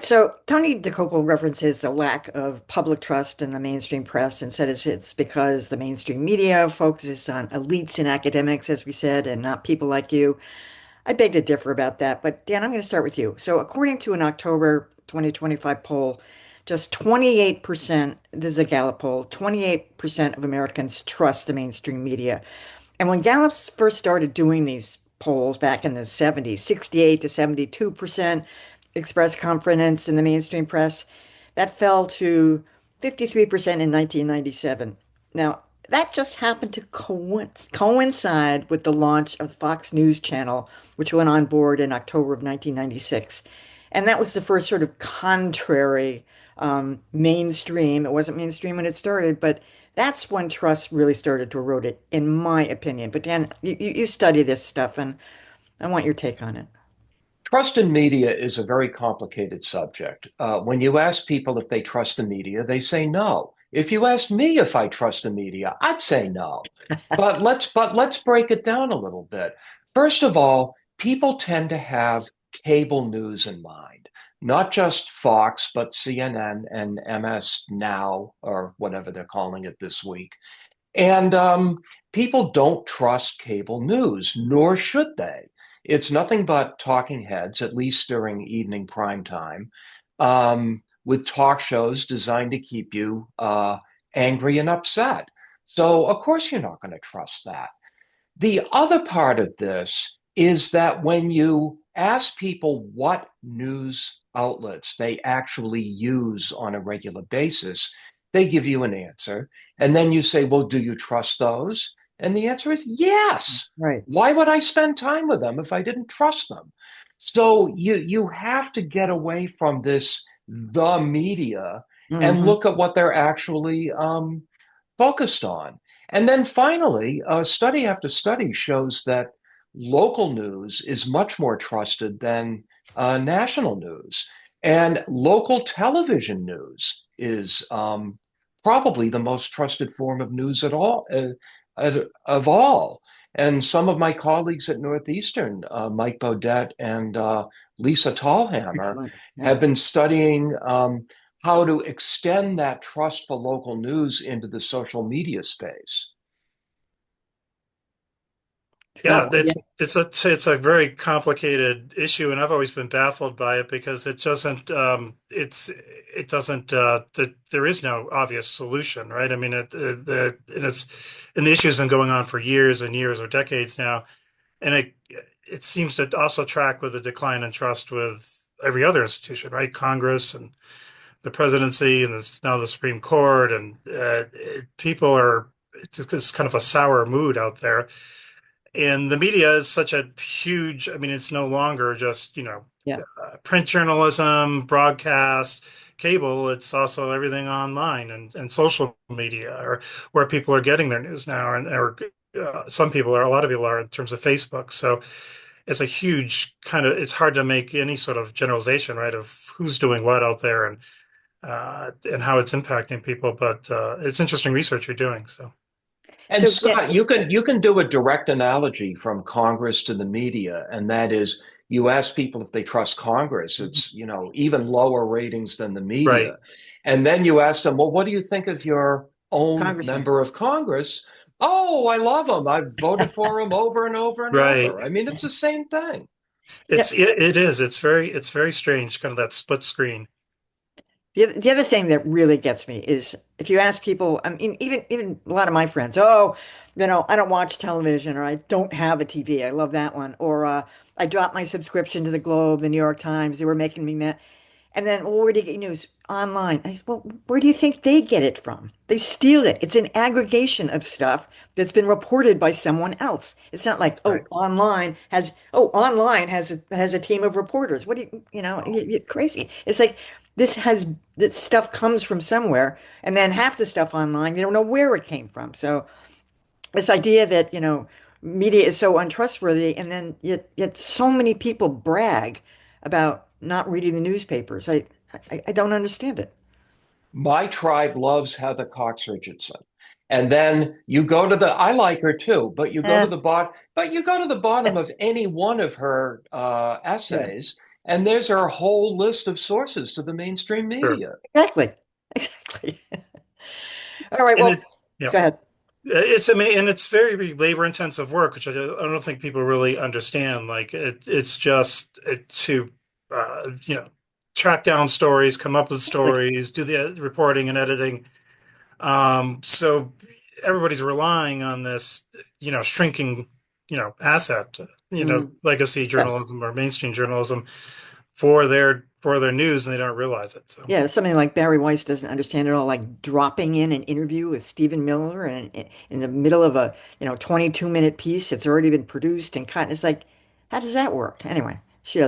So Tony DeCopel references the lack of public trust in the mainstream press and said it's because the mainstream media focuses on elites and academics, as we said, and not people like you. I beg to differ about that, but Dan, I'm going to start with you. So according to an October 2025 poll, just 28%, this is a Gallup poll, 28% of Americans trust the mainstream media. And when Gallup first started doing these polls back in the 70s, 68 to 72% expressed confidence in the mainstream press. That fell to 53% in 1997. Now, that just happened to coincide with the launch of the Fox News Channel, which went on board in October of 1996. And that was the first sort of contrary mainstream. It wasn't mainstream when it started, but that's when trust really started to erode it, in my opinion. But Dan, you study this stuff, and I want your take on it. Trust in media is a very complicated subject. When you ask people if they trust the media, they say no. If you ask me if I trust the media, I'd say no. But let's break it down a little bit. First of all, people tend to have cable news in mind, not just Fox, but CNN and MS Now, or whatever they're calling it this week. And people don't trust cable news, nor should they. It's nothing but talking heads, at least during evening prime time, with talk shows designed to keep you angry and upset. So, of course, you're not going to trust that. The other part of this is that when you ask people what news outlets they actually use on a regular basis, they give you an answer. And then you say, well, do you trust those? And the answer is yes. Right. Why would I spend time with them if I didn't trust them? So you have to get away from this the media and Hmm. look at what they're actually focused on. And then finally, study after study shows that local news is much more trusted than national news. And local television news is probably the most trusted form of news at all, of all. And some of my colleagues at Northeastern, Mike Bodett and Lisa Tallhammer, Excellent. Yeah. have been studying how to extend that trust for local news into the social media space. Yeah. Yeah, Yeah. it's a very complicated issue, and I've always been baffled by it because it doesn't there is no obvious solution, right? I mean, and the issue has been going on for years and years or decades now, and it seems to also track with the decline in trust with every other institution, right? Congress and the presidency, and now the Supreme Court, and people are it's kind of a sour mood out there. And the media is such a huge, I mean, it's no longer just, Yeah. print journalism, broadcast, cable. It's also everything online and social media, or where people are getting their news now. Some people are, a lot of people are in terms of Facebook. So it's a huge it's hard to make any sort of generalization, right, of who's doing what out there and how it's impacting people. But it's interesting research you're doing. So. And So yeah. Scott, you can do a direct analogy from Congress to the media, and that is you ask people if they trust Congress. It's, even lower ratings than the Right. media. And then you ask them, well, what do you think of your own Congressman. member of Congress? Oh, I love him. I've voted for him over and over and Right. over. I mean, it's the same thing. Yeah. It is. It's very strange, kind of that split screen. The other thing that really gets me is if you ask people, I mean, even a lot of my friends, oh, I don't watch television, or I don't have a TV. I love that one. Or I dropped my subscription to the Globe, the New York Times. They were making me mad. And then, well, where do you get your news? Online. I said, well, where do you think they get it from? They steal it. It's an aggregation of stuff that's been reported by someone else. It's not like, Right. online has a team of reporters. What do you're crazy. It's like this stuff comes from somewhere, and then half the stuff online, you don't know where it came from. So this idea that, media is so untrustworthy, and then yet so many people brag about not reading the newspapers. I don't understand it. My tribe loves Heather Cox Richardson. And then you go to I like her too, but you go to Eh, the bottom of any one of her yeah. essays, And there's our whole list of sources to the mainstream Sure. media. Exactly. Exactly. All right, And well, it, yeah. go ahead. It's amazing, and it's very labor intensive work, which I don't think people really understand. Like it's just to you know, track down stories, come up with Exactly. stories, do the reporting and editing. So everybody's relying on this, shrinking, asset, Mm, legacy yes. journalism or mainstream journalism for their news, and they don't realize it. So Yeah, something like Barry Weiss doesn't understand at all, like dropping in an interview with Stephen Miller and in the middle of a, 22-minute piece, it's already been produced and cut. It's like, how does that work? Anyway, she doesn't.